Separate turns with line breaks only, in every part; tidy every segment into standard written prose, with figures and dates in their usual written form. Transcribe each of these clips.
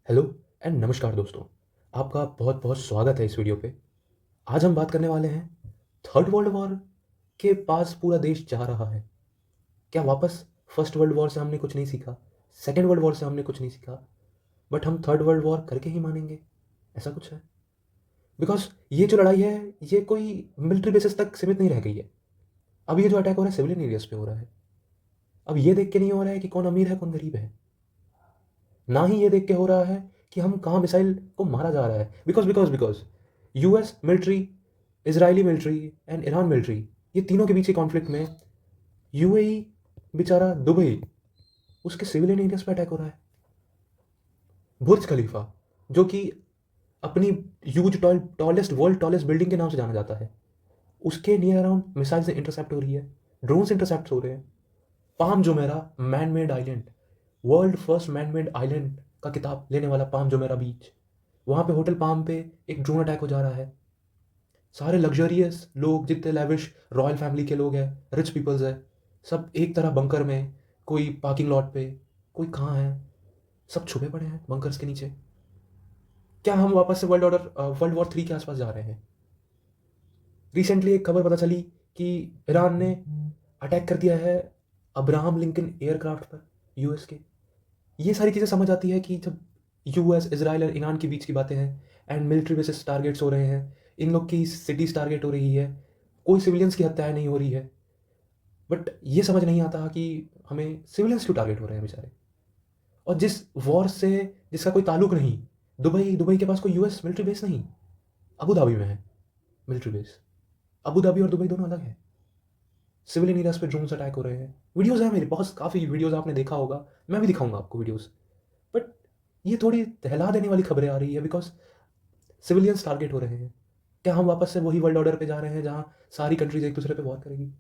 Hello and नमस्कार दोस्तों। आपका बहुत बहुत स्वागत है इस वीडियो पे। आज हम बात करने वाले हैं थर्ड वर्ल्ड वॉर के पास पूरा देश जा रहा है। क्या वापस फर्स्ट वर्ल्ड वॉर से हमने कुछ नहीं सीखा, सेकेंड वर्ल्ड वॉर से हमने कुछ नहीं सीखा, बट हम थर्ड वर्ल्ड वॉर करके ही मानेंगे? ऐसा कुछ है। बिकॉज ये जो लड़ाई है ये कोई मिलिट्री बेसिस तक सीमित नहीं रह गई है। अब ये जो अटैक हो रहा है सिविलियन एरियाज पे हो रहा है। अब ये देख के नहीं हो रहा है कि कौन अमीर है कौन गरीब है, ना ही ये देख के हो रहा है कि हम कहाँ मिसाइल को मारा जा रहा है। Because US military, Israeli military and Iran military, ये तीनों के बीच के कॉन्फ्लिक्ट में यूएई बेचारा दुबई, उसके सिविलियन एरियाज पे अटैक हो रहा है। बुर्ज खलीफा जो कि अपनी ह्यूज वर्ल्ड टॉलेस्ट बिल्डिंग के नाम से जाना जाता है, उसके नियर अराउंड मिसाइल से इंटरसेप्ट हो रही है, ड्रोन से इंटरसेप्ट हो रहे हैं। Palm Jumeirah man made island, world first man made island का किताब लेने वाला पाम जुमेरा बीच, वहाँ पे होटल पाम पे एक ड्रोन अटैक हो जा रहा है। सारे लग्जरियस लोग जितने लेविश रॉयल फैमिली के लोग हैं, रिच पीपल्स है, सब एक तरह बंकर में, कोई पार्किंग लॉट पे, कोई कहाँ है, सब छुपे पड़े हैं बंकर्स के नीचे। क्या हम वापस से वर्ल्ड वॉर 3 के आसपास जा रहे हैं? रिसेंटली एक खबर पता चली कि ईरान ने अटैक कर दिया है अब्राहम लिंकन एयरक्राफ्ट पर, यूएस के। ये सारी चीज़ें समझ आती है कि जब यूएस इसराइल और ईरान के बीच की बातें हैं एंड मिलिट्री बेसिस टारगेट्स हो रहे हैं, इन लोग की सिटीज़ टारगेट हो रही है, कोई सिविलियंस की हत्याएं नहीं हो रही है, बट ये समझ नहीं आता कि हमें सिविलियंस क्यों टारगेट हो रहे हैं बेचारे। और जिस वॉर से जिसका कोई ताल्लुक नहीं, दुबई दुबई के पास कोई यूएस मिलिट्री बेस नहीं, अबू धाबी में है मिलिट्री बेस। अबू धाबी और दुबई दोनों अलग है। सिविलियन एरियाज पे ड्रोन्स अटैक हो रहे हैं, वीडियोस हैं मेरे, बहुत काफ़ी वीडियोस आपने देखा होगा, मैं भी दिखाऊंगा आपको वीडियोस। बट ये थोड़ी दहला देने वाली खबरें आ रही है बिकॉज सिविलियंस टारगेट हो रहे हैं। क्या हम वापस से वही वर्ल्ड ऑर्डर पे जा रहे हैं जहां सारी कंट्रीज एक दूसरे पे वॉर करेगी?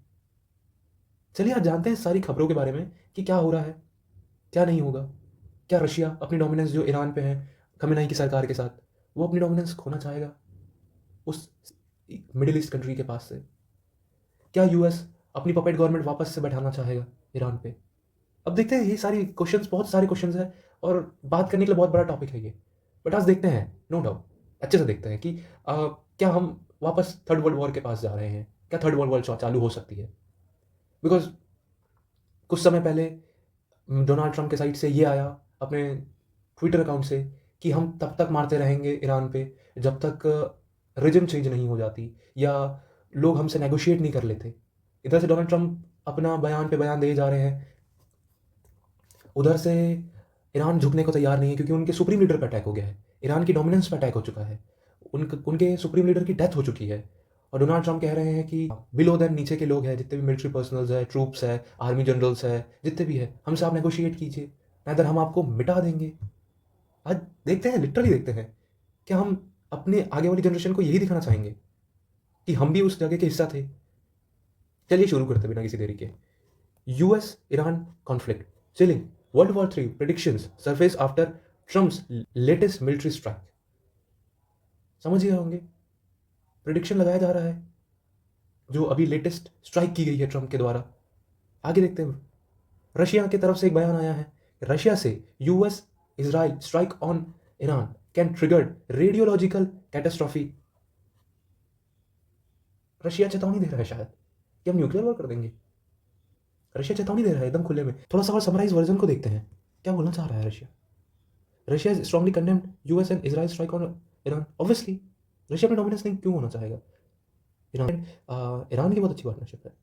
चलिए आज जानते हैं सारी खबरों के बारे में कि क्या हो रहा है, क्या नहीं होगा। क्या रशिया अपनी डोमिनेंस जो ईरान पे है खमेनाई की सरकार के साथ, वो अपनी डोमिनेंस खोना चाहेगा उस मिडिल ईस्ट कंट्री के पास से? क्या यूएस अपनी पपेट गवर्नमेंट वापस से बैठाना चाहेगा ईरान पे? अब देखते हैं, ये सारी क्वेश्चंस, बहुत सारे क्वेश्चंस हैं और बात करने के लिए बहुत बड़ा टॉपिक है ये। बट आज देखते हैं, नो डाउट अच्छे से देखते हैं कि क्या हम वापस थर्ड वर्ल्ड वॉर के पास जा रहे हैं, क्या थर्ड वर्ल्ड वॉर चालू हो सकती है? बिकॉज कुछ समय पहले डोनाल्ड ट्रंप के साइड से ये आया अपने ट्विटर अकाउंट से कि हम तब तक मारते रहेंगे ईरान पे जब तक रिजम चेंज नहीं हो जाती या लोग हमसे नेगोशिएट नहीं कर लेते। इधर से डोनाल्ड ट्रंप अपना बयान पे बयान दिए जा रहे हैं, उधर से ईरान झुकने को तैयार नहीं है क्योंकि उनके सुप्रीम लीडर पर अटैक हो गया है, ईरान की डोमिनेंस पर अटैक हो चुका है, उनके सुप्रीम लीडर की डेथ हो चुकी है। और डोनाल्ड ट्रंप कह रहे हैं कि बिलो देन नीचे के लोग हैं, जितने भी मिलिट्री पर्सनल्स है, ट्रूप्स है, आर्मी जनरल्स है, जितने भी है, हमसे आप नेगोशिएट कीजिए, नहीं हम आपको मिटा देंगे। आज देखते हैं, लिटरली देखते हैं, क्या हम अपने आगे वाली जनरेशन को यही दिखाना चाहेंगे कि हम भी उस जगह के हिस्सा थे? चलिए शुरू करते बिना किसी देरी के। US Iran conflict chilling, world war 3 predictions surface after Trump's latest military strike. समझ गए होंगे, प्रिडिक्शन लगाया जा रहा है जो अभी लेटेस्ट स्ट्राइक की गई है ट्रम्प के द्वारा। आगे देखते हैं, रशिया की तरफ से एक बयान आया है, रशिया से US Israel strike on Iran can trigger radiological catastrophe. Russia चेतावनी दे रहा है शायद कि हम न्यूक्लियर वॉर कर देंगे। रशिया चेतावनी दे रहा है एकदम खुले में। थोड़ा सा और समराइज वर्जन को देखते हैं, क्या बोलना चाह रहा है Russia. Russia strongly condemned US and Israel strike on Iran. Obviously Russia में डोमिनेंस नहीं क्यों होना चाहेगा ईरान? ईरान की बहुत अच्छी पार्टनरशिप है।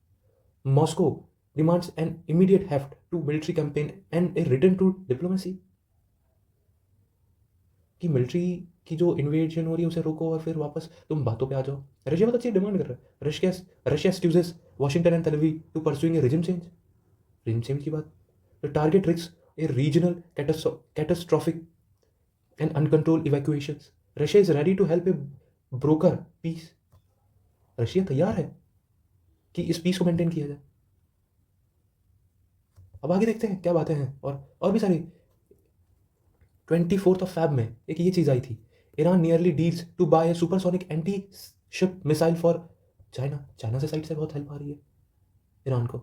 Moscow demands an immediate halt to military campaign and a return to diplomacy. कि मिलिट्री की जो इन्वेजन हो रही है उसे रोको और फिर वापस तुम बातों पे आ जाओ। रशिया बहुत अच्छी डिमांड कर रहा है। Russia excuses Washington and Tel Aviv to pursuing a regime change. Regime change की बात, the target risk a regional catastrophic and uncontrolled evacuations. Russia is ready to help a broker peace. Russia तैयार है कि इस piece को maintain किया जाए। अब आगे देखते हैं क्या बातें हैं, और भी सारी। 24 में एक ये चीज़ आई थी, Iran nearly deals to buy supersonic anti ship missile for China. China से साइड से बहुत हेल्प आ रही है ईरान को।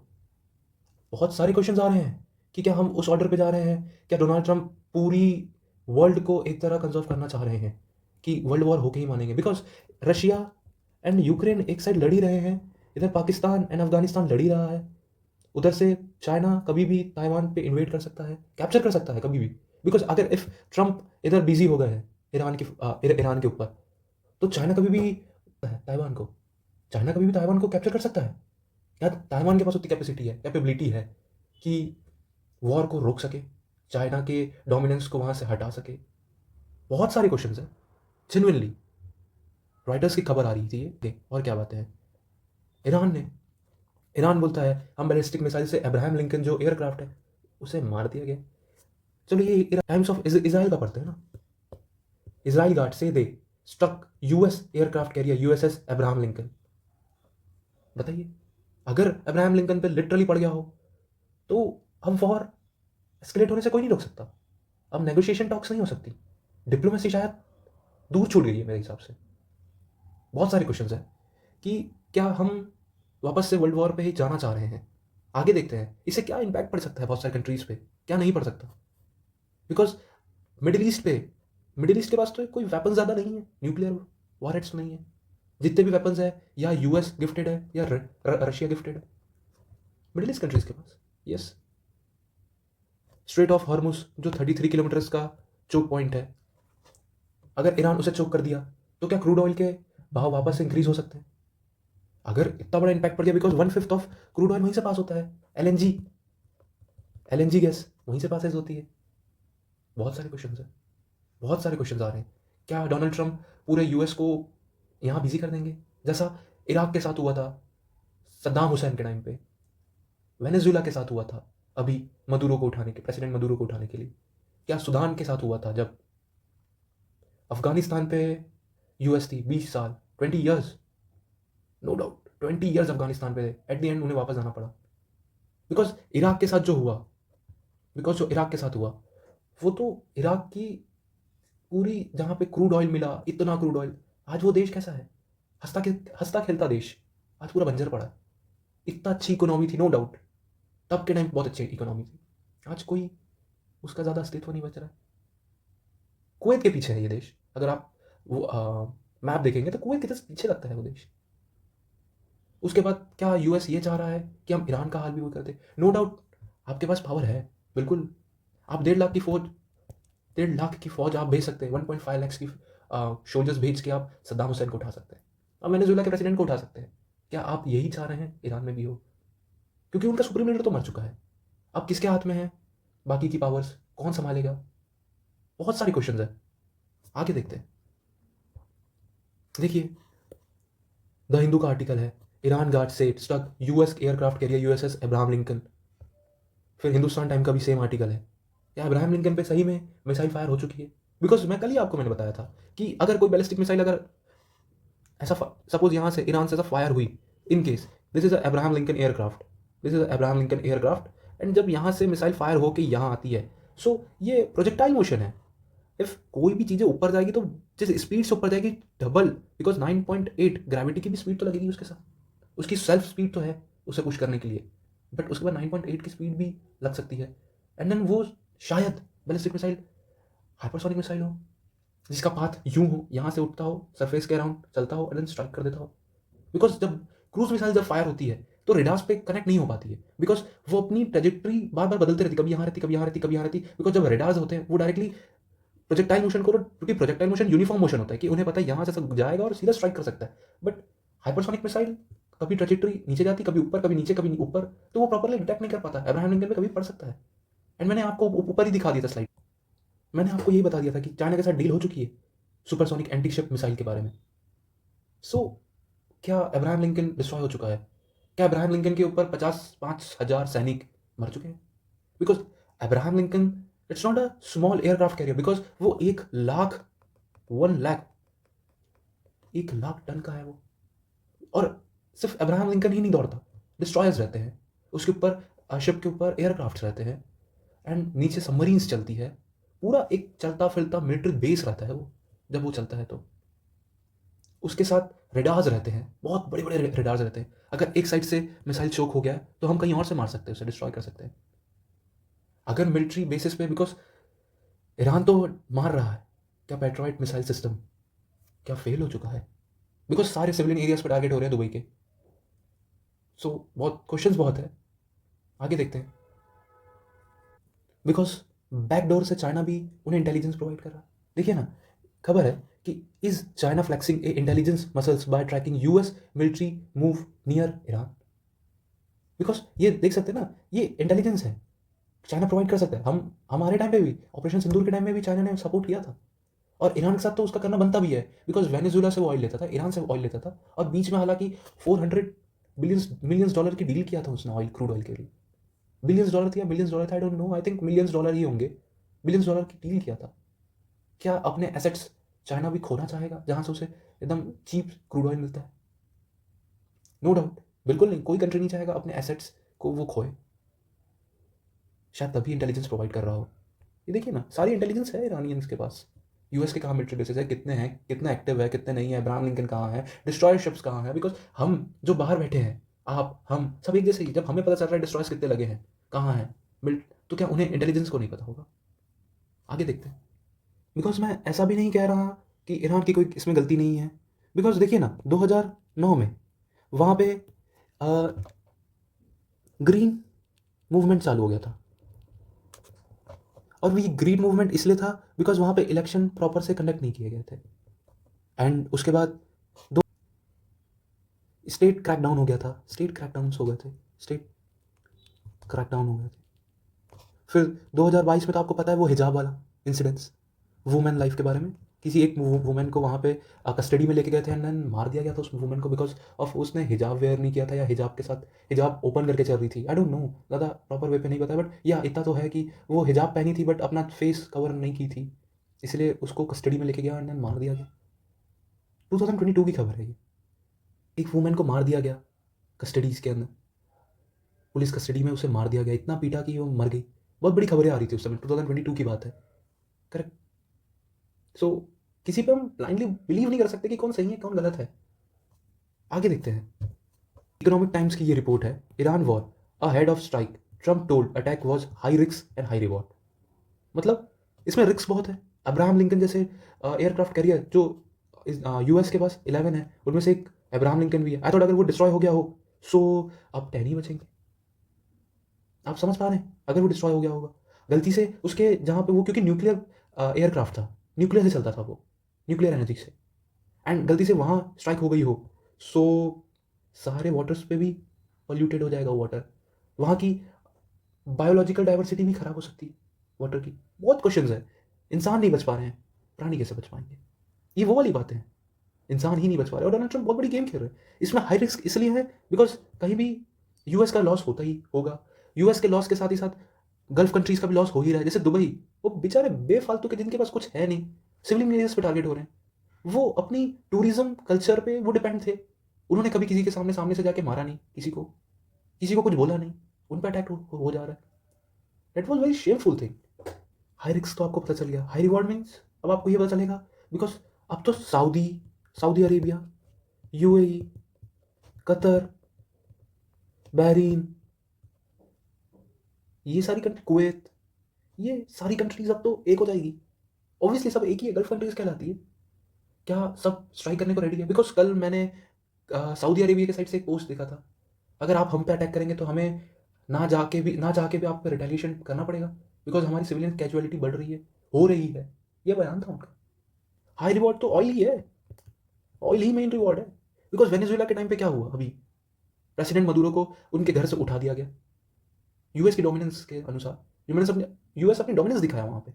बहुत सारे क्वेश्चन आ रहे हैं कि क्या हम उस ऑर्डर पे जा रहे हैं, क्या डोनाल्ड ट्रंप पूरी वर्ल्ड को एक तरह कंजर्व करना चाह रहे हैं कि वर्ल्ड वॉर होके ही मानेंगे, बिकॉज रशिया एंड यूक्रेन एक साइड लड़ ही रहे हैं, इधर पाकिस्तान एंड अफगानिस्तान लड़ ही रहा है, उधर से चाइना कभी भी ताइवान पे इन्वेट कर सकता है, कैप्चर कर सकता है कभी भी। बिकॉज अगर इफ ट्रम्प इधर बिजी हो गए हैं ईरान के ऊपर, तो चाइना कभी भी ताइवान को कैप्चर कर सकता है। क्या ताइवान के पास उतनी कैपेसिटी है, कैपेबिलिटी है कि वॉर को रोक सके, चाइना के डोमिनेंस को वहां से हटा सके? बहुत सारे क्वेश्चन है जेन्युइनली। रॉयटर्स की खबर आ रही थी ये, और क्या बातें हैं। ईरान बोलता है हम बैलिस्टिक मिसाइल से अब्राहम लिंकन जो एयरक्राफ्ट है उसे मार दिया गया। चलो ये टाइम्स ऑफ इजराइल का पढ़ते हैं ना। Israel guard say they struck US aircraft carrier USS Abraham Lincoln. बताइए, अगर अब्राहम लिंकन पे लिटरली पड़ गया हो तो अब वॉर एस्केलेट होने से कोई नहीं रोक सकता, अब नेगोशिएशन टॉक्स नहीं हो सकती, डिप्लोमेसी शायद दूर छूट गई है मेरे हिसाब से। बहुत सारे क्वेश्चंस हैं कि क्या हम वापस से वर्ल्ड वॉर पे ही जाना चाह रहे हैं। आगे देखते हैं इससे क्या इंपैक्ट पड़ सकता है बहुत सारे कंट्रीज पे, क्या नहीं पड़ सकता। बिकॉज मिडिल ईस्ट के पास तो कोई वेपन ज़्यादा नहीं है, न्यूक्लियर वॉरहेड्स नहीं है। जितने भी वेपन्स है या यूएस गिफ्टेड है या रशिया गिफ्टेड है मिडिल ईस्ट कंट्रीज के पास। यस, स्ट्रेट ऑफ हॉर्मुज जो 33 किलोमीटर्स का चोक पॉइंट है, अगर ईरान उसे चोक कर दिया तो क्या क्रूड ऑयल के भाव वापस से इंक्रीज हो सकते हैं? अगर इतना बड़ा इंपैक्ट पड़ गया, बिकॉज 1/5 ऑफ क्रूड ऑयल वहीं से पास होता है, एलएनजी गैस वहीं से पासेज होती है। बहुत सारे क्वेश्चन आ रहे हैं। क्या डोनाल्ड ट्रंप पूरे यूएस को यहाँ बिजी कर देंगे, जैसा इराक के साथ हुआ था सद्दाम हुसैन के टाइम पे, वेनेजुएला के साथ हुआ था अभी प्रेसिडेंट मदुरो को उठाने के लिए, क्या सूडान के साथ हुआ था जब अफगानिस्तान पे यूएस थी 20 साल, 20 years, no doubt 20 years Afghanistan पे, एट द एंड उन्हें वापस आना पड़ा। बिकॉज इराक के साथ जो हुआ वो तो इराक की पूरी, जहाँ पे क्रूड ऑयल मिला, इतना क्रूड ऑयल, आज वो देश कैसा है, हंसता खेलता देश, आज पूरा बंजर पड़ा है। इतना अच्छी इकोनॉमी थी, नो डाउट तब के टाइम बहुत अच्छी इकोनॉमी थी, आज कोई उसका ज़्यादा अस्तित्व नहीं बच रहा है। कुवैत के पीछे है ये देश, अगर आप वो मैप देखेंगे तो कुवैत के जस्ट पीछे लगता है वो देश। उसके बाद क्या यूएस ये चाह रहा है कि हम ईरान का हाल भी वो कर दे? नो डाउट आपके पास पावर है, बिल्कुल, आप 1.5 लाख की फौज आप भेज सकते हैं, 1.5 लाख की सोल्जर्स भेज के आप सद्दाम हुसैन को उठा सकते हैं, अब वेनेजुएला के प्रेसिडेंट को उठा सकते हैं। क्या आप यही चाह रहे हैं ईरान में भी हो? क्योंकि उनका सुप्रीम लीडर तो मर चुका है, अब किसके हाथ में है बाकी की पावर्स, कौन संभालेगा? बहुत सारे क्वेश्चन है, आगे देखते हैं। देखिए, द हिंदू का आर्टिकल है, ईरान गार्ड से stuck US aircraft carrier USS Abraham Lincoln. फिर हिंदुस्तान टाइम का भी सेम आर्टिकल है, क्या अब्राहम लिंकन पे सही में मिसाइल फायर हो चुकी है? बिकॉज मैंने बताया था कि अगर कोई बैलिस्टिक मिसाइल, अगर ऐसा सपोज यहाँ से ईरान से ऐसा फायर हुई, in case this is Abraham Lincoln aircraft, and जब यहाँ से मिसाइल फायर होकर यहाँ आती है, सो ये प्रोजेक्टाइल मोशन है। इफ कोई भी चीज़ें ऊपर जाएगी तो जिस स्पीड से ऊपर जाएगी डबल, बिकॉज 9.8 ग्रेविटी की भी स्पीड तो लगेगी उसके साथ, उसकी सेल्फ स्पीड तो है उसे पुश करने के लिए, बट उसके बाद 9.8 की स्पीड भी लग सकती है। एंड देन वो शायद बैलिस्टिक मिसाइल हाइपरसोनिक मिसाइल हो, जिसका पाथ यूं हो, यहाँ से उठता हो, सरफेस के अराउंड चलता हो, एंड देन स्ट्राइक कर देता हो। बिकॉज जब क्रूज मिसाइल जब फायर होती है तो रेडार्स पे कनेक्ट नहीं हो पाती है, बिकॉज वो अपनी ट्रेजेक्ट्री बार बार बदलते रहती, कभी यहाँ रहती, कभी यहाँ रहती, कभी यहाँ रहती, बिकॉज जब रेडार्स होते हैं वो डायरेक्टली प्रोजेक्टाइल मोशन को, क्योंकि प्रोजेक्टाइल मोशन यूनिफॉर्म मोशन होता है कि उन्हें पता है यहाँ से सब जाएगा और सीधा स्ट्राइक कर सकता है। बट हाइपरसोनिक मिसाइल कभी ट्रेजेक्ट्री नीचे जाती, कभी ऊपर, कभी नीचे, कभी ऊपर, तो वो प्रॉपरली डिटेक्ट नहीं कर पाता। अब्राहम लिंकन पे कभी पड़ सकता है। एंड मैंने आपको ऊपर ही दिखा दिया था स्लाइड, मैंने आपको यही बता दिया था कि चाइना के साथ डील हो चुकी है सुपरसोनिक एंटी शिप मिसाइल के बारे में। सो क्या अब्राहम लिंकन डिस्ट्रॉय हो चुका है? क्या अब्राहम लिंकन के ऊपर 55,000 सैनिक मर चुके हैं? Because Abraham Lincoln it's not a small aircraft carrier, because वो 1 लाख टन का है वो। और सिर्फ अब्राहम लिंकन ही नहीं दौड़ता, डिस्ट्रॉयर्स रहते हैं उसके ऊपर, शिप के ऊपर एयरक्राफ्ट रहते हैं, एंड नीचे सबमरीन्स चलती है, पूरा एक चलता फिरता मिलिट्री बेस रहता है वो जब वो चलता है। तो उसके साथ रेडार्स रहते हैं, बहुत बड़े बड़े रेडार्स रहते हैं, अगर एक साइड से मिसाइल चोक हो गया तो हम कहीं और से मार सकते हैं, उसे डिस्ट्रॉय कर सकते हैं। अगर मिलिट्री बेसिस पे, बिकॉज ईरान तो मार रहा है, क्या पैट्रियट मिसाइल सिस्टम क्या फेल हो चुका है? बिकॉज सारे सिविलियन एरियाज पर टारगेट हो रहे हैं दुबई के। सो बहुत क्वेश्चंस बहुत है, आगे देखते हैं। बिकॉज बैकडोर से चाइना भी उन्हें इंटेलिजेंस प्रोवाइड कर रहा है। देखिए ना, खबर है कि is China flexing a intelligence muscles by tracking US military move near Iran. Because ये देख सकते हैं ना, ये इंटेलिजेंस है, चाइना प्रोवाइड कर सकता है। हम हमारे टाइम पे भी, ऑपरेशन सिंदूर के टाइम में भी चाइना ने सपोर्ट किया था, और ईरान के साथ तो उसका करना बनता भी है, बिकॉज वेनेजुला से वो ऑयल लेता था, ईरान से ऑयल लेता था, और बीच में हालांकि 400 मिलियंस डॉलर की डील किया था उसने ऑयल, क्रूड ऑयल के लिए। बिलियंस डॉलर थी या मिलियंस डॉलर था, I don't know, I think millions dollar ही होंगे। बिलियंस डॉलर की डील किया था। क्या अपने एसेट्स चाइना भी खोना चाहेगा जहां से उसे एकदम चीप क्रूड ऑयल मिलता है? नो डाउट, बिल्कुल नहीं, कोई कंट्री नहीं चाहेगा अपने एसेट्स को वो खोए। शायद तभी इंटेलिजेंस प्रोवाइड कर रहा हो। ये देखिए ना, सारी इंटेलिजेंस है ईरानियंस के पास। यूएस के कहाँ मिलिट्री बेसिस है, कितने हैं, कितना एक्टिव है, कितने नहीं है, अब्राहम लिंकन कहाँ है, डिस्ट्रॉयर शिप्स कहाँ है। बिकॉज हम जो बाहर बैठे हैं, आप हम सब एक जैसे ही, जब हमें पता चल रहा है डिस्ट्रॉयर्स कितने लगे हैं, कहाँ हैं मिल्ट, तो क्या उन्हें इंटेलिजेंस को नहीं पता होगा? आगे देखते हैं। बिकॉज मैं ऐसा भी नहीं कह रहा कि ईरान की कोई इसमें गलती नहीं है। बिकॉज देखिए ना, 2009 में वहाँ पे ग्रीन मूवमेंट चालू हो गया था, और ये ग्रीन मूवमेंट इसलिए था बिकॉज वहाँ पे इलेक्शन प्रॉपर से कंडक्ट नहीं किए गए थे। एंड उसके बाद दो स्टेट क्रैकडाउन हो गया था, स्टेट क्रैकडाउन हो गए थे, स्टेट क्रैकडाउन हो गए थे। फिर 2022 में तो आपको पता है वो हिजाब वाला इंसिडेंस, वुमेन लाइफ के बारे में, किसी एक वुमेन को वहाँ पे कस्टडी में लेके गए थे, एंड देन मार दिया गया था उस वुमेन को बिकॉज ऑफ उसने हिजाब वेयर नहीं किया था, या हिजाब के साथ हिजाब ओपन करके चल रही थी। आई डोंट नो, ज़्यादा प्रॉपर वे पे नहीं पता, बट या इतना तो है कि वो हिजाब पहनी थी बट अपना फेस कवर नहीं की थी, इसलिए उसको कस्टडी में लेके गया एंड देन मार दिया गया। 2022 की खबर है ये। एक वुमेन को मार दिया गया कस्टडीज के अंदर, पुलिस कस्टडी में उसे मार दिया गया, इतना पीटा कि वो मर गई। बहुत बड़ी खबरें आ रही थी उस समय, 2022 की बात है। करेक्ट। सो किसी पे हम ब्लाइंडली बिलीव नहीं कर सकते कि कौन सही है कौन गलत है। आगे देखते हैं। इकोनॉमिक टाइम्स की ये रिपोर्ट है, Iran war ahead of strike, Trump told attack was high risk and high reward. मतलब इसमें रिस्क बहुत है। अब्राहम लिंकन जैसे एयरक्राफ्ट कैरियर जो यूएस के पास 11 है, उनमें से एक अब्राहम लिंकन भी है। आई थॉट अगर वो डिस्ट्रॉय हो गया हो, सो अब 10 ही बचेंगे। आप समझ पा रहे हैं, अगर वो डिस्ट्रॉय हो गया होगा गलती से उसके जहाँ पे वो, क्योंकि न्यूक्लियर एयरक्राफ्ट था, न्यूक्लियर से चलता था वो, न्यूक्लियर एनर्जी से, एंड गलती से वहाँ स्ट्राइक हो गई हो, सो सारे वाटर्स पे भी पॉल्यूटेड हो जाएगा वाटर, वहाँ की बायोलॉजिकल डाइवर्सिटी भी खराब हो सकती है वाटर की। बहुत क्वेश्चंस है। इंसान नहीं बच पा रहे हैं, प्राणी कैसे बच पाएंगे? ये वो वाली बातें हैं, इंसान ही नहीं बच पा रहे, और डोनाल्ड ट्रंप बहुत बड़ी गेम खेल रहे हैं। इसमें हाई रिस्क इसलिए है बिकॉज कहीं भी यूएस का लॉस होता ही होगा। यूएस के लॉस के साथ ही साथ गल्फ कंट्रीज का भी लॉस हो ही रहा है। जैसे दुबई, वो बेचारे बेफालतू के, जिनके पास कुछ है नहीं, सिविलियन एरियाज पे टारगेट हो रहे हैं। वो अपनी टूरिज्म कल्चर पे वो डिपेंड थे, उन्होंने कभी किसी के सामने सामने से जाके मारा नहीं किसी को कुछ बोला नहीं, उन पर अटैक हो जा रहा है। That was very shameful thing. High risk तो आपको पता चल गया, हाई रिवॉर्ड मीन्स अब आपको ये पता चलेगा, बिकॉज अब तो Saudi Arabia, UAE, Qatar, Bahrain, ये सारी कंट्री, कुवैत, ये सारी कंट्रीज अब तो एक हो जाएगी। ऑब्वियसली सब एक ही है, गल्फ कंट्रीज कहलाती है। क्या सब स्ट्राइक करने को रेडी है? बिकॉज कल मैंने सऊदी अरेबिया के साइड से एक पोस्ट देखा था, अगर आप हम पे अटैक करेंगे तो हमें ना चाह के भी आप पे रिटेलिएशन करना पड़ेगा, बिकॉज हमारी सिविलियन कैजुअलिटी बढ़ रही है, हो रही है। ये बयान था उनका। हाई रिवॉर्ड तो ऑयल ही है, ऑयल ही मेन रिवॉर्ड है। बिकॉज वेनेजुएला के टाइम पे क्या हुआ, अभी प्रेसिडेंट मदुरो को उनके घर से उठा दिया गया यूएस की डोमिनेंस के अनुसार। यूएस अपनी डोमिनेंस दिखाया वहाँ पे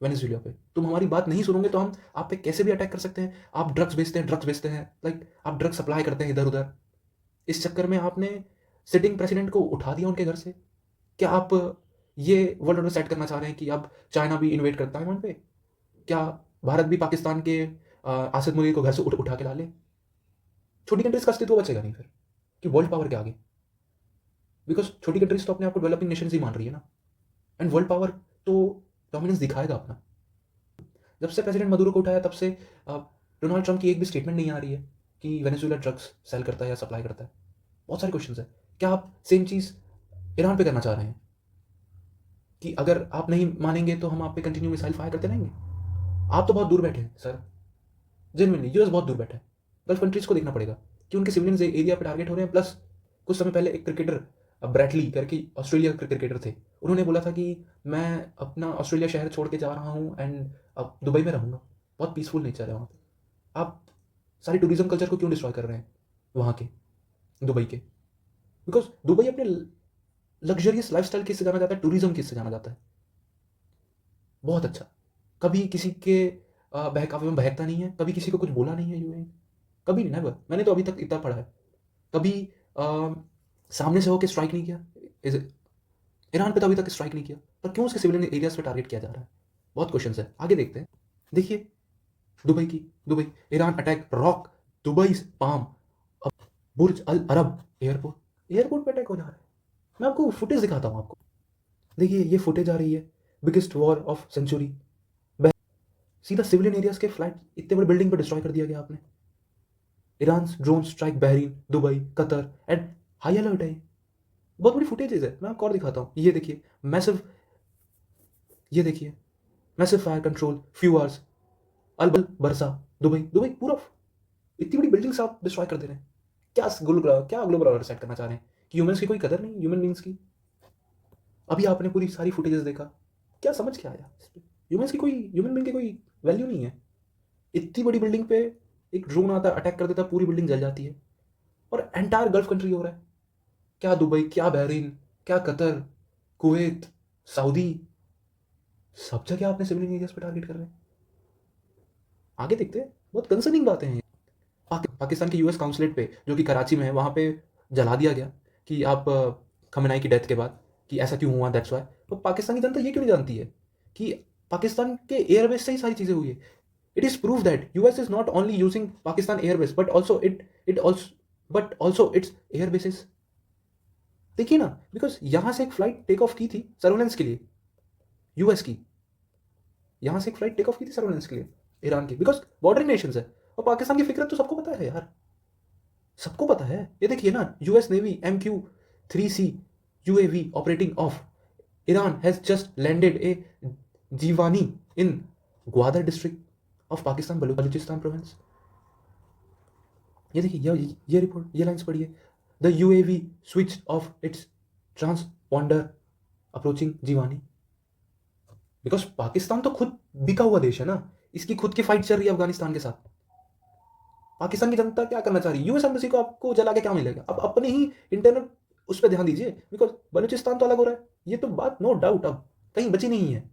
वेनेजुएला पे, तुम हमारी बात नहीं सुनोगे तो हम आप पे कैसे भी अटैक कर सकते हैं। आप ड्रग्स बेचते हैं, लाइक आप ड्रग्स सप्लाई करते हैं इधर उधर, इस चक्कर में आपने सिटिंग प्रेसिडेंट को उठा दिया उनके घर से। क्या आप ये वर्ल्ड ऑर्डर सेट करना चाह रहे हैं कि अब चाइना भी इन्वेट करता है वहाँ पे? क्या भारत भी पाकिस्तान के आसिफ मुनीर को घर से उठा के ला ले? छोटी कंट्रीज का अस्तित्व बचेगा नहीं फिर कि वर्ल्ड पावर के आगे, बिकॉज छोटी कंट्रीज तो अपने आप को डेवलपिंग नेशन ही मान रही है ना, एंड वर्ल्ड पावर तो डोमिनेंस दिखाएगा अपना। जब से प्रेसिडेंट मदुरो को उठाया तब से डोनाल्ड ट्रंप की एक भी स्टेटमेंट नहीं आ रही है कि वेनेजुएला ड्रग्स सेल करता है या सप्लाई करता है। बहुत सारे क्वेश्चन है। क्या आप सेम चीज़ ईरान पे करना चाह रहे हैं? कि अगर आप नहीं मानेंगे तो हम आप पे कंटिन्यू मिसाइल फायर करते रहेंगे। आप तो बहुत दूर बैठे हैं सर, जेनुइनली यूएस बहुत दूर बैठा है। गल्फ कंट्रीज को देखना पड़ेगा कि उनके सिविलियंस एरिया पे टारगेट हो रहे हैं। प्लस कुछ समय पहले एक क्रिकेटर ब्रैटली करके ऑस्ट्रेलिया के क्रिकेटर थे, उन्होंने बोला था कि मैं अपना ऑस्ट्रेलिया शहर छोड़ के जा रहा हूँ एंड अब दुबई में रहूँगा। बहुत पीसफुल नेचर है वहाँ पे। आप सारी टूरिज्म कल्चर को क्यों डिस्ट्रॉय कर रहे हैं वहाँ के, दुबई के? बिकॉज दुबई अपने लग्जरियस लाइफस्टाइल किससे जाना जाता है, टूरिज्म किससे जाना जाता है। बहुत अच्छा, कभी किसी के बहकावे में बहकता नहीं है, कभी किसी को कुछ बोला नहीं है यूएई, कभी नहीं, नेवर। मैंने तो अभी तक इतना पढ़ा है, कभी सामने से होकर स्ट्राइक नहीं किया। ईरान पे तो अभी तक स्ट्राइक नहीं किया, पर क्यों उसके सिविलियन एरियाज पे टारगेट किया जा रहा है? बहुत क्वेश्चन है, आगे देखते हैं। देखिए Dubai Iran attack rock Dubai Palm Burj Al Arab airport पे अटैक हो जा रहा है। मैं आपको फुटेज दिखाता हूँ आपको। देखिए ये फुटेज आ रही है, बिगेस्ट वॉर ऑफ सेंचुरी। सीधा सिविलियन एरियाज के फ्लाइट इतने बड़े बिल्डिंग पर डिस्ट्रॉय कर दिया गया आपने। Iran drone strike Bahrain Dubai Qatar and high alert है। बहुत बड़ी फुटेजेस है, मैं आपको और दिखाता हूँ। ये देखिए मैसिव, ये देखिए massive fire control few hours Al Barsha Dubai पूरा इतनी बड़ी बिल्डिंग्स आप डिस्ट्रॉय कर दे रहे हैं। क्या ग्लोबल ऑर्डर सेट करना चाह रहे हैं कि ह्यूमंस की कोई कदर नहीं, ह्यूमन बींग्स की? अभी आपने पूरी सारी फुटेजेस देखा, क्या समझ के आया? ह्यूमंस की कोई, ह्यूमन बींग की कोई वैल्यू नहीं है। इतनी बड़ी बिल्डिंग पे एक ड्रोन आता है, अटैक कर देता है, पूरी बिल्डिंग जल जाती है। और एंटायर गल्फ कंट्री हो रहा है, क्या दुबई, क्या बहरीन, क्या कतर, कुवैत, सऊदी, सब जगह आपने सिविलियन एरियाज पे टारगेट कर रहे हैं। आगे देखते हैं, बहुत कंसर्निंग बातें हैं। पाकिस्तान के यूएस काउंसलेट पे जो कि कराची में है, वहाँ पे जला दिया गया कि आप खमनाई की डेथ के बाद कि ऐसा क्यों हुआ, दैट्स वाई। तो पाकिस्तान की जनता ये क्यों नहीं जानती है कि पाकिस्तान के एयरबेस से ही सारी चीज़ें हुई है। It is prove that US is not only using Pakistan airbase but also its airbases. देखिए ना, बिकॉज यहाँ से एक फ्लाइट टेक ऑफ की थी सर्वेलेंस के लिए, यूएस की। यहाँ से एक फ्लाइट टेक ऑफ की थी सर्वेलेंस के लिए ईरान की, बिकॉज बॉर्डरिंग नेशन है। और पाकिस्तान की फिक्र तो सबको पता है यार, सबको पता है। ये देखिए ना, US navy MQ-3C UAV operating of Iran has just landed A Jiwani in Gwadar district of Pakistan Balochistan province. ये देखिए, ये रिपोर्ट, ये लाइन्स पढ़िए। The UAV switch of its transponder approaching Jiwani. Because Pakistan तो खुद बिका हुआ देश है ना, इसकी खुद की फाइट चल रही है अफगानिस्तान के साथ। पाकिस्तान की जनता क्या करना चाह रही है? यूएस एम्बेसी को आपको जला के क्या मिलेगा? अब अपने ही इंटरनल उस पर ध्यान दीजिए, बिकॉज बलूचिस्तान तो अलग हो रहा है, ये तो बात नो डाउट अब कहीं बची नहीं है।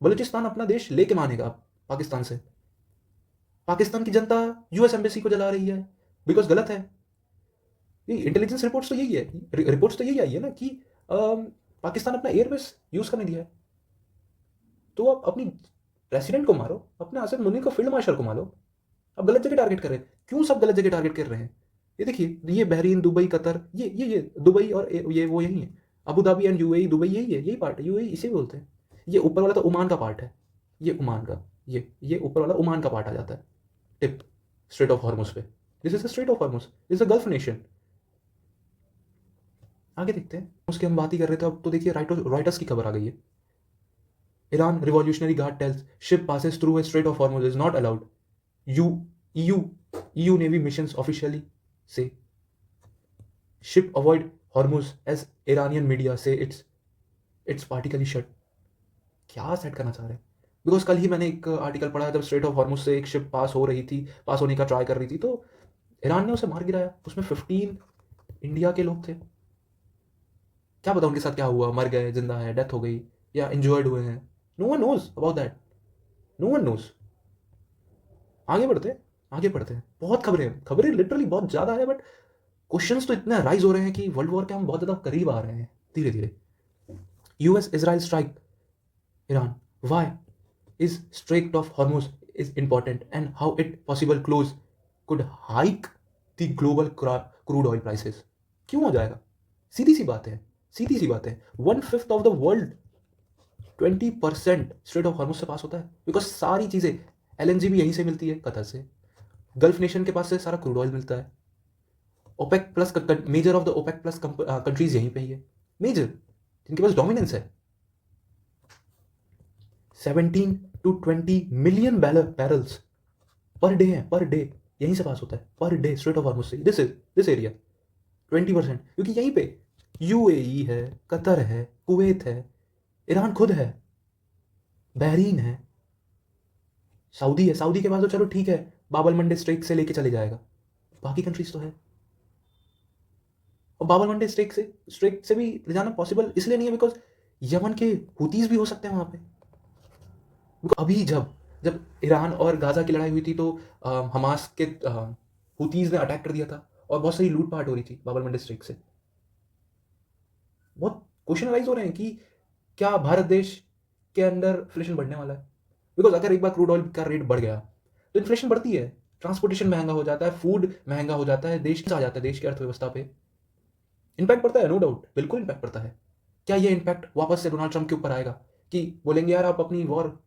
बलूचिस्तान अपना देश लेके मानेगा अब पाकिस्तान से। पाकिस्तान की जनता यूएस एम्बेसी को जला रही है, बिकॉज गलत है। ये इंटेलिजेंस रिपोर्ट्स तो यही है, रिपोर्ट्स तो यही आई है ना कि पाकिस्तान अपना एयरबेस यूज करने दिया है। तो आप अपनी प्रेसिडेंट को मारो, अपने आसिफ मुनीर को फील्ड मार्शल को मारो। अब गलत जगह टारगेट कर रहे हैं, क्यों सब गलत जगह टारगेट कर रहे हैं? ये देखिए, ये बहरीन दुबई कतर, ये दुबई और ये वो यही है। Abu Dhabi and UAE Dubai यही है, यही पार्ट है, यूएई इसे बोलते हैं। ये ऊपर वाला तो ओमान का पार्ट है, ये ओमान का, ये ऊपर वाला ओमान का पार्ट आ जाता है, टिप स्ट्रेट ऑफ हॉर्मुज पे। This is the straight of Hormuz, this is the gulf nation. आगे देखते हैं, उसकी हम बात ही कर रहे थे। अब तो देखिए रॉयटर्स की खबर आ गई है। Iran revolutionary guard tells ship passes through a strait of Hormuz is not allowed. यू EU Navy missions officially say ship avoid Hormuz as Iranian media say it's partially shut। क्या सेट करना चाह रहे हैं? बिकॉज कल ही मैंने एक article पढ़ा, जब स्ट्रेट ऑफ हॉर्मुज से एक शिप पास हो रही थी, पास होने का ट्राई कर रही थी, तो ईरान ने उसे मार गिराया। उसमें 15 इंडिया के लोग थे। क्या पता उनके साथ क्या हुआ, मर गए, जिंदा है, डेथ हो गई, या इंजर्ड हुए हैं। No one knows about that, no one knows. आगे बढ़ते हैं। बहुत खबरें लिटरली बहुत ज़्यादा है, बट क्वेश्चंस तो इतने राइज हो रहे हैं कि वर्ल्ड वॉर के हम बहुत ज़्यादा करीब आ रहे हैं धीरे धीरे। US Israel strike Iran, why is strait of Hormuz is important and how it possible close could hike the global crude oil prices. क्यों हो जाएगा? सीधी सी बात है, 1/5 of the world 20% strait of Hormuz से पास होता है। बिकॉज सारी चीज़ें, LNG भी यहीं से मिलती है, कतर से। गल्फ नेशन के पास से सारा क्रूड ऑयल मिलता है। OPEC plus, major of the OPEC plus countries यहीं पे ही है, मेजर, जिनके पास डोमिनेंस है। 17 to 20 million barrels per day है, पर डे यहीं से पास होता है, per day straight of Hormuz से। दिस एरिया 20%, क्योंकि यहीं पे यूएई है, कतर है, कुवैत है, ईरान खुद है, बहरीन है, सऊदी है। सऊदी के पास तो चलो ठीक है, बाबल मंडे स्ट्रेक से लेके चले जाएगा, बाकी कंट्रीज तो है। और बाबल मंडे स्ट्रेक से भी ले जाना पॉसिबल इसलिए नहीं है बिकॉज यमन के हुतीज भी हो सकते हैं वहां पे। अभी जब जब ईरान और गाजा की लड़ाई हुई थी तो हमास के हुतीज ने अटैक कर दिया था और बहुत सारी लूटपाट हो रही थी बाबल मंडे स्ट्रेक से। बहुत क्वेश्चन राइज हो रहे हैं कि क्या भारत देश के अंदर इन्फ्लेशन बढ़ने वाला है? बिकॉज अगर एक बार क्रूड ऑयल का रेट बढ़ गया तो इन्फ्लेशन बढ़ती है, ट्रांसपोर्टेशन महंगा हो जाता है, फूड महंगा हो जाता है, देश आ जाता है, देश की अर्थव्यवस्था पे इम्पैक्ट पड़ता है, नो डाउट, बिल्कुल इम्पैक्ट पड़ता है। क्या ये इम्पैक्ट वापस से डोनाल्ड ट्रंप के ऊपर आएगा कि बोलेंगे यार आप अपनी वॉर,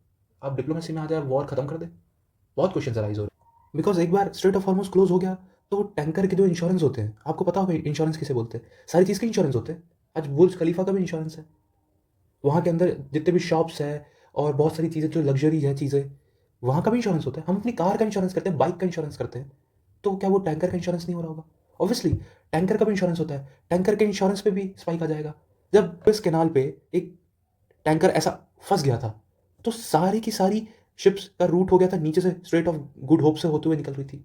आप डिप्लोमेसी में आ जाए, वॉर खत्म कर दे? बहुत क्वेश्चन राइज हो रहे हैं बिकॉज एक बार स्ट्रेट ऑफ हॉर्मुज क्लोज हो गया तो टैंकर के जो इंश्योरेंस होते हैं, आपको पता होगा इंश्योरेंस किसे बोलते हैं, सारी चीज़ के इंश्योरेंस होते हैं। आज बुर्ज खलीफा का भी इंश्योरेंस है, वहाँ के अंदर जितने भी शॉप्स है और बहुत सारी चीज़ें जो लग्जरी है चीज़ें, वहाँ का भी इंश्योरेंस होता है। हम अपनी कार का इंश्योरेंस करते हैं, बाइक का इंश्योरेंस करते हैं, तो क्या वो टैंकर का इंश्योरेंस नहीं हो रहा होगा? ऑब्वियसली टैंकर का भी इंश्योरेंस होता है, टैंकर के इंश्योरेंस पे भी स्पाइक आ जाएगा। जब इस कैनाल पे एक टैंकर ऐसा फंस गया था तो सारी की सारी शिप्स का रूट हो गया था नीचे से, स्ट्रेट ऑफ गुड होप से होते हुए निकल रही थी।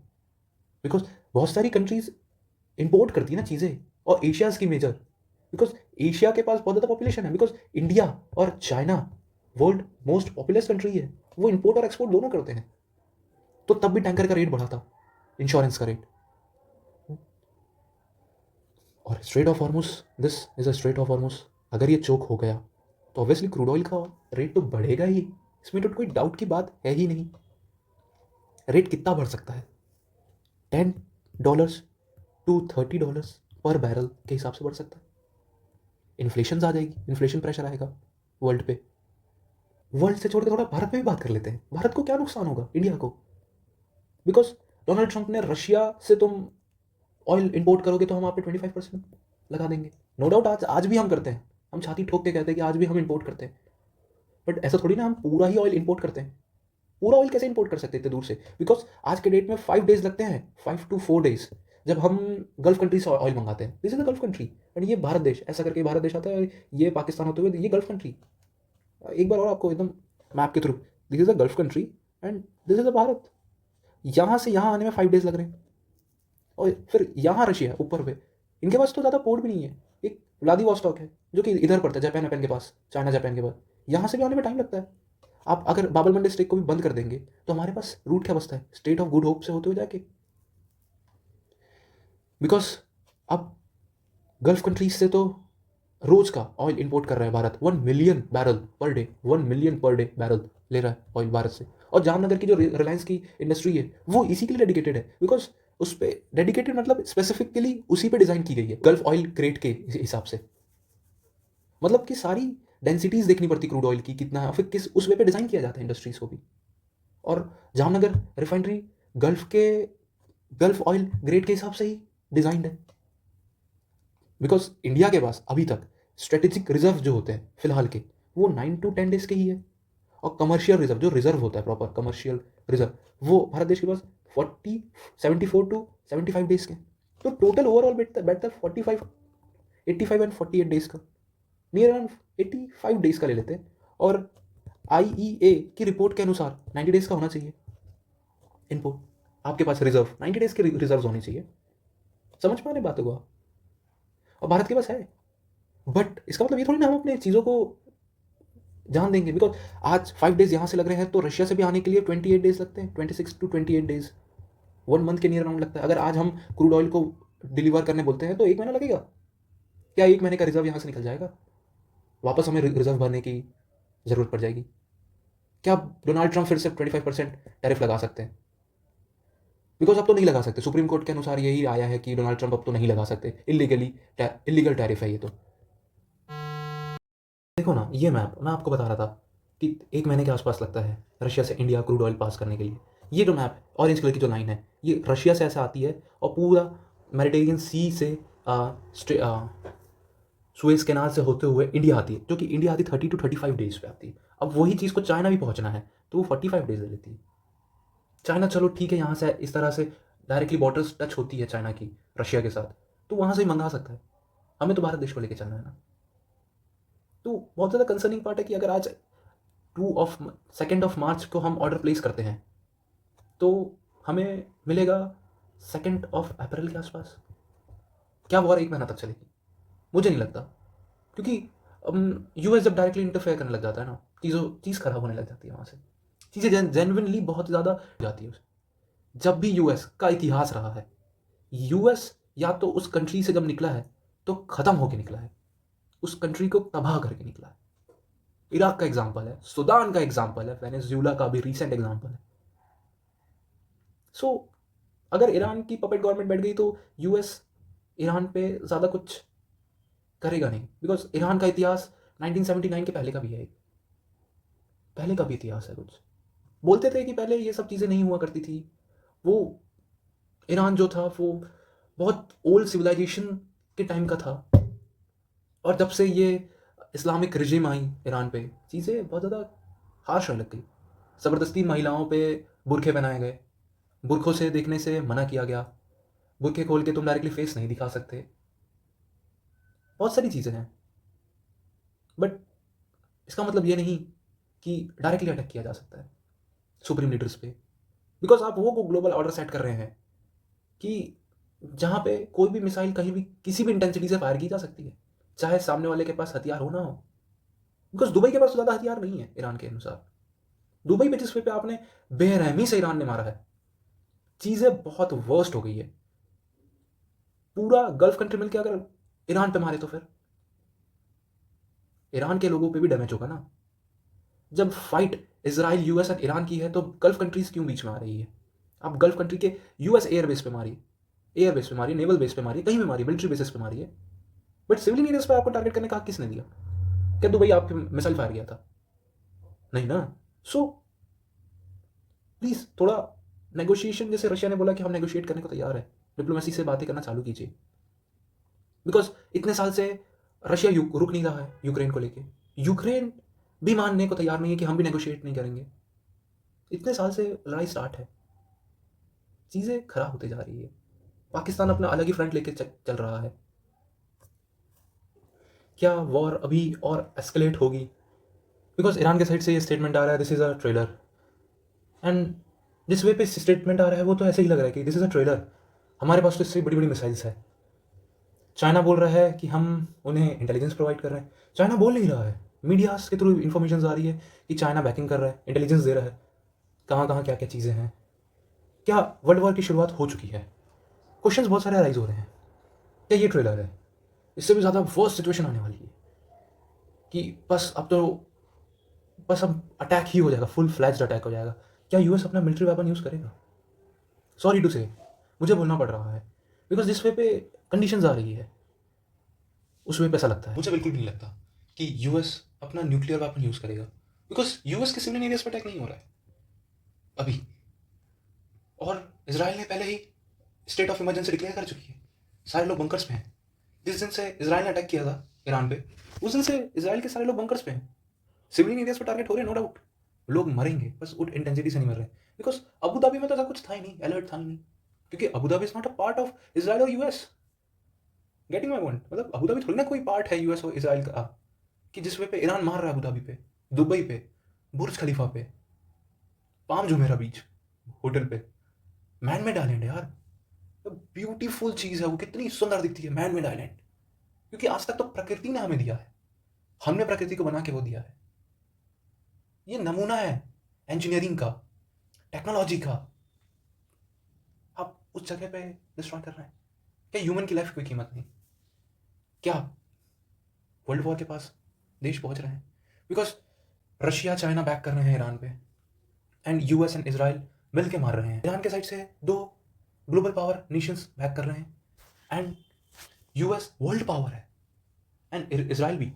बिकॉज बहुत सारी कंट्रीज इंपोर्ट करती है ना चीज़ें, और एशियाज की मेजर, बिकॉज एशिया के पास बहुत ज़्यादा पॉपुलेशन है, बिकॉज इंडिया और China world most populous country है, वो इंपोर्ट और एक्सपोर्ट दोनों करते हैं। तो तब भी टैंकर का रेट बढ़ा था, इंश्योरेंस का रेट। और straight of Hormuz, this is a straight of Hormuz, अगर ये चोक हो गया तो ऑब्वियसली क्रूड ऑयल का रेट तो बढ़ेगा ही, इसमें तो कोई डाउट की बात है ही नहीं। रेट कितना बढ़ सकता है? $10 to $30 पर बैरल के हिसाब से बढ़ सकता है। इन्फ्लेशन आ जाएगी, इन्फ्लेशन प्रेशर आएगा वर्ल्ड पे। वर्ल्ड से छोड़ के थोड़ा भारत में भी बात कर लेते हैं, भारत को क्या नुकसान होगा, इंडिया को? बिकॉज डोनाल्ड ट्रंप ने रशिया से तुम ऑयल इंपोर्ट करोगे तो हम आप पे 25% लगा देंगे। नो डाउट आज भी हम करते हैं, हम छाती ठोक के कहते हैं कि आज भी हम इंपोर्ट करते हैं, बट ऐसा थोड़ी ना हम पूरा ही ऑयल इंपोर्ट करते हैं। पूरा ऑयल कैसे इंपोर्ट कर सकते हैं इतने दूर से? बिकॉज आज के डेट में 5 days लगते हैं, 5 to 4 days, जब हम गल्फ कंट्री से ऑयल मंगाते हैं। This is the gulf country, and ये भारत देश, ऐसा करके भारत देश आता है, ये पाकिस्तान होते हुए ये गल्फ कंट्री। एक बार और आपको एकदम मैप के through, this is a gulf country and this is a Bharat. यहाँ से यहाँ आने में 5 days लग रहे हैं, और फिर यहाँ रशिया ऊपर पे, इनके पास तो ज़्यादा पोर्ट भी नहीं है। एक व्लादिवोस्टॉक है जो कि इधर पड़ता है, जापान के पास, चाइना जापान के पास, यहाँ से भी आने में टाइम लगता है। आप अगर बाबल मंडे स्ट्रेक को भी बंद कर देंगे तो हमारे पास रूट क्या बचता है? स्टेट ऑफ गुड होप से होते हुए जाके। बिकॉज अब गल्फ कंट्रीज से तो रोज का ऑयल इंपोर्ट कर रहा है Bharat, 1 million barrel per day, 1 million per day barrel ले रहा है ऑयल भारत से। और जामनगर की जो रिलायंस की इंडस्ट्री है वो इसी के लिए डेडिकेटेड है, बिकॉज उस पर डेडिकेटेड मतलब स्पेसिफिकली उसी पे डिजाइन की गई है, गल्फ ऑयल ग्रेड के हिसाब से। मतलब कि सारी डेंसिटीज देखनी पड़ती क्रूड ऑयल की कितना है, फिर किस उस वे पे डिजाइन किया जाता है इंडस्ट्रीज को भी। और Jamnagar refinery gulf oil grade के हिसाब से ही डिजाइंड है। बिकॉज इंडिया के पास अभी तक स्ट्रेटेजिक रिजर्व जो होते हैं फिलहाल के, वो 9 to 10 days के ही है, और कमर्शियल रिजर्व जो रिजर्व होता है प्रॉपर कमर्शियल रिजर्व, वो भारत देश के पास 74 to 75 days के। तो टोटल ओवरऑल बैठता है 45, 85 एंड 48 days का, नियर अराउंड 85 days का ले लेते हैं। और IEA की रिपोर्ट के अनुसार 90 days का होना चाहिए इनपुट, आपके पास रिजर्व 90 days के रिजर्व होनी चाहिए। समझ पा रहे बातों को? और भारत के पास है, बट इसका मतलब ये थोड़ी ना हम अपने चीज़ों को जान देंगे। बिकॉज आज 5 days यहाँ से लग रहे हैं तो रशिया से भी आने के लिए 28 days लगते हैं, 26 to 28 days, 1 month के नियर अराउंड लगता है। अगर आज हम क्रूड ऑयल को डिलीवर करने बोलते हैं तो 1 महीना लगेगा क्या? 1 महीने का रिजर्व यहाँ से निकल जाएगा, वापस हमें रिजर्व भरने की ज़रूरत पड़ जाएगी। क्या डोनाल्ड ट्रंप फिर से 25% टैरिफ लगा सकते हैं? बिकॉज अब तो नहीं लगा सकते, सुप्रीम कोर्ट के अनुसार यही आया है कि डोनाल्ड ट्रंप अब तो नहीं लगा सकते, इलीगल टैरिफ है ये। तो देखो ना, ये मैप मैं आपको बता रहा था कि 1 महीने के आसपास लगता है रशिया से इंडिया क्रूड ऑयल पास करने के लिए। ये जो मैप ऑरेंज कलर की जो लाइन है, ये रशिया से ऐसे आती है और पूरा मेडिटेरियन सी से सुएज कैनाल से होते हुए इंडिया आती है, जो कि इंडिया आती 30 to 35 days पे आती है। अब वही चीज़ को चाइना भी पहुंचना है तो वो 45 डेज ले लेती है। चाइना चलो ठीक है, यहाँ से इस तरह से डायरेक्टली बॉर्डर्स टच होती है चाइना की रशिया के साथ, तो वहाँ से ही मंगा सकता है। हमें तो भारत देश को लेके चलना है ना। तो बहुत ज़्यादा कंसर्निंग पार्ट है कि अगर आज 2 मार्च को हम ऑर्डर प्लेस करते हैं तो हमें मिलेगा 2 अप्रैल के आसपास। क्या वॉर 1 महीना तक चलेगी? मुझे नहीं लगता, क्योंकि यूएस जब डायरेक्टली इंटरफेयर करने लग जाता है ना, चीज़ खराब होने लग जाती है। वहाँ से चीज़ें जेन्युइनली बहुत ज़्यादा हो जाती है। जब भी यूएस का इतिहास रहा है, यूएस या तो उस कंट्री से जब निकला है तो ख़त्म होके निकला है, उस कंट्री को तबाह करके निकला है। इराक का एग्जाम्पल है, सूडान का एग्जाम्पल है, वेनेजुएला का भी रिसेंट एग्जाम्पल है। सो अगर ईरान की पपेट गवर्नमेंट बैठ गई तो यूएस ईरान पे ज़्यादा कुछ करेगा नहीं, बिकॉज ईरान का इतिहास 1979 के पहले का भी है, पहले का भी इतिहास है। कुछ बोलते थे कि पहले ये सब चीज़ें नहीं हुआ करती थी। वो ईरान जो था वो बहुत ओल्ड सिविलाइजेशन के टाइम का था, और जब से ये इस्लामिक रिजिम आई ईरान पे, चीज़ें बहुत ज़्यादा हार्श होने लग गई। ज़बरदस्ती महिलाओं पे बुरखे पहनाए गए, बुरखों से देखने से मना किया गया, बुरखे खोल के तुम डायरेक्टली फेस नहीं दिखा सकते, बहुत सारी चीज़ें हैं। बट इसका मतलब ये नहीं कि डायरेक्टली अटैक किया जा सकता है सुप्रीम लीडर्स पे, बिकॉज आप वो ग्लोबल ऑर्डर सेट कर रहे हैं कि जहाँ पे कोई भी मिसाइल कहीं भी किसी भी इंटेंसिटी से फायर की जा सकती है, चाहे सामने वाले के पास हथियार हो ना हो। बिकॉज दुबई के पास तो ज़्यादा हथियार नहीं है ईरान के अनुसार। दुबई पे जिस पे आपने बेरहमी से ईरान ने मारा है, चीज़ें बहुत वर्स्ट हो गई है। पूरा गल्फ कंट्री मिलकर अगर ईरान पे मारे तो फिर ईरान के लोगों पे भी डैमेज होगा ना। जब फाइट इसराइल यूएस और ईरान की है तो गल्फ कंट्रीज क्यों बीच में आ रही है? आप गल्फ कंट्री के यूएस एयरबेस पे मारिए, एयरबेस पे मारिए, नेवल बेस पे मारिए, कहीं भी मारिए, मिलिट्री बेसिस पे मारिए, बट सिविलियन एरियाज पे आपको टारगेट करने का हक किसने दिया? क्या दुबई आपके मिसाइल फायर किया था? नहीं ना। सो प्लीज़ थोड़ा नेगोशिएशन, जैसे रशिया ने बोला कि हम नेगोशिएट करने को तैयार है, डिप्लोमेसी से बातें करना चालू कीजिए। बिकॉज इतने साल से रशिया रुक नहीं रहा है यूक्रेन को लेके, यूक्रेन भी मानने को तैयार नहीं है कि हम भी नेगोशिएट नहीं करेंगे। इतने साल से लड़ाई स्टार्ट है, चीज़ें खराब होते जा रही है। पाकिस्तान अपना अलग ही फ्रंट लेके चल रहा है। क्या वॉर अभी और एस्केलेट होगी? बिकॉज ईरान के साइड से ये स्टेटमेंट आ रहा है, this is a trailer, and जिस वे पे स्टेटमेंट आ रहा है वो तो ऐसे ही लग रहा है कि दिस इज़ अ ट्रेलर, हमारे पास तो इससे बड़ी बड़ी मिसाइल्स है। चाइना बोल रहा है कि हम उन्हें इंटेलिजेंस प्रोवाइड कर रहे हैं। चाइना बोल नहीं रहा है, मीडियाज के थ्रू इन्फॉर्मेशन आ रही है कि चाइना बैकिंग कर रहा है, इंटेलिजेंस दे रहा है, कहाँ कहाँ क्या क्या चीज़ें हैं। क्या वर्ल्ड वॉर की शुरुआत हो चुकी है? क्वेश्चंस बहुत सारे अराइज हो रहे हैं। क्या ये ट्रेलर है? इससे भी ज़्यादा वर्स्ट सिचुएशन आने वाली है कि बस अब अटैक ही हो जाएगा, फुल फ्लैज्ड अटैक हो जाएगा। क्या यूएस अपना मिलिट्री वेपन यूज़ करेगा? सॉरी टू से, मुझे बोलना पड़ रहा है, बिकॉज जिस वे पे कंडीशंस आ रही है उस वे पे ऐसा लगता है। मुझे बिल्कुल नहीं लगता कि यूएस अपना न्यूक्लियर वेपन यूज़ करेगा, बिकॉज यूएस के सिविलियन एरियाज पर अटैक नहीं हो रहा है अभी, और इसराइल ने पहले ही स्टेट ऑफ इमरजेंसी डिक्लेयर कर चुकी है। सारे लोग बंकर्स में हैं। जिस दिन से इसराइल ने अटैक किया था ईरान पे, उस दिन से इसराइल के सारे लोग बंकर्स पे हैं। सिविलियन एरियाज पर टारगेट हो रहे हैं, नो डाउट, लोग मरेंगे, बस उस इंटेंसिटी से नहीं मर रहे, बिकॉज अबू धाबी में तो ऐसा कुछ था ही नहीं, अलर्ट था ही नहीं, क्योंकि Abu Dhabi is not a part of Israel और यूएस। Getting my point? मतलब अबू धाबी थोड़ी ना कोई पार्ट है यूएस और इसराइल का, कि जिस वे पे ईरान मार रहा है अबू धाबी पे, दुबई पे, बुर्ज खलीफा पे, पाम जुमेरा बीच होटल पे, मैन मेड आइलैंड यार, ब्यूटीफुल चीज़ है वो, कितनी सुंदर दिखती है मैन मेड आइलैंड, क्योंकि आज तक तो प्रकृति ने हमें दिया है, हमने प्रकृति को बना के वो दिया है। ये नमूना है इंजीनियरिंग का, टेक्नोलॉजी का, आप उस जगह पे डिस्ट्रॉय कर रहे हैं। क्या ह्यूमन की लाइफ की कोई कीमत नहीं? क्या वर्ल्ड वॉर के पास देश पहुंच रहे हैं? बिकॉज रशिया चाइना बैक कर रहे हैं ईरान पे, एंड यूएस एंड इसराइल मिल के मार रहे हैं। ईरान के साइड से 2 ग्लोबल पावर नेशंस बैक कर रहे हैं, एंड यूएस वर्ल्ड पावर है, एंड इसराइल भी।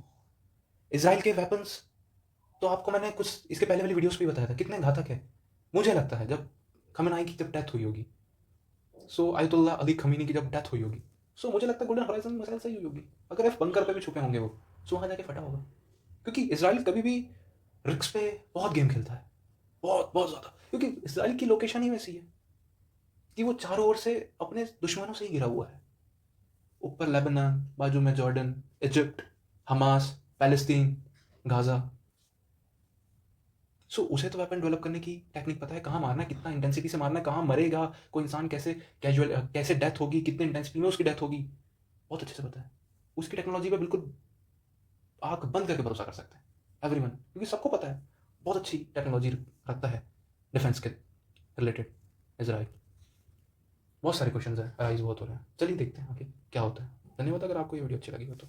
इसराइल के वेपन्स तो आपको मैंने कुछ इसके पहले वाली वीडियोस पे बताया था कितने घातक है। मुझे लगता है जब खमेनाई की जब डेथ हुई होगी, सो आयतुल्लाह अली खमीनी की जब डेथ हुई होगी, सो मुझे लगता है गोल्डन हॉराइजन मिसाइल सही हुई होगी। अगर एफ बंकर पे भी छुपे होंगे वो, सो वहाँ जाके फटा होगा, क्योंकि इसराइल कभी भी रिक्स पे बहुत गेम खेलता है, बहुत बहुत ज़्यादा, क्योंकि इसराइल की लोकेशन ही वैसी है कि वो चारों ओर से अपने दुश्मनों से ही घिरा हुआ है। ऊपर लेबनान, बाजू में Jordan, Egypt, Hamas, Palestine, Gaza. So उसे तो वेपन डेवलप करने की टेक्निक पता है, कहाँ मारना है, कितना इंटेंसिटी से मारना है, कहाँ मरेगा कोई इंसान, कैसे कैजुअल, कैसे डेथ होगी, कितने इंटेंसिटी में उसकी डेथ होगी, बहुत अच्छे से पता है। उसकी टेक्नोलॉजी पे बिल्कुल आंख बंद करके भरोसा कर सकते हैं एवरीवन, क्योंकि सबको पता है बहुत अच्छी टेक्नोलॉजी रखता है डिफेंस के रिलेटेड इसराइल। बहुत सारे क्वेश्चन है, अराइज बहुत हो रहे हैं, चलिए देखते हैं आगे क्या होता है। धन्यवाद अगर आपको ये वीडियो अच्छी लगी हो तो।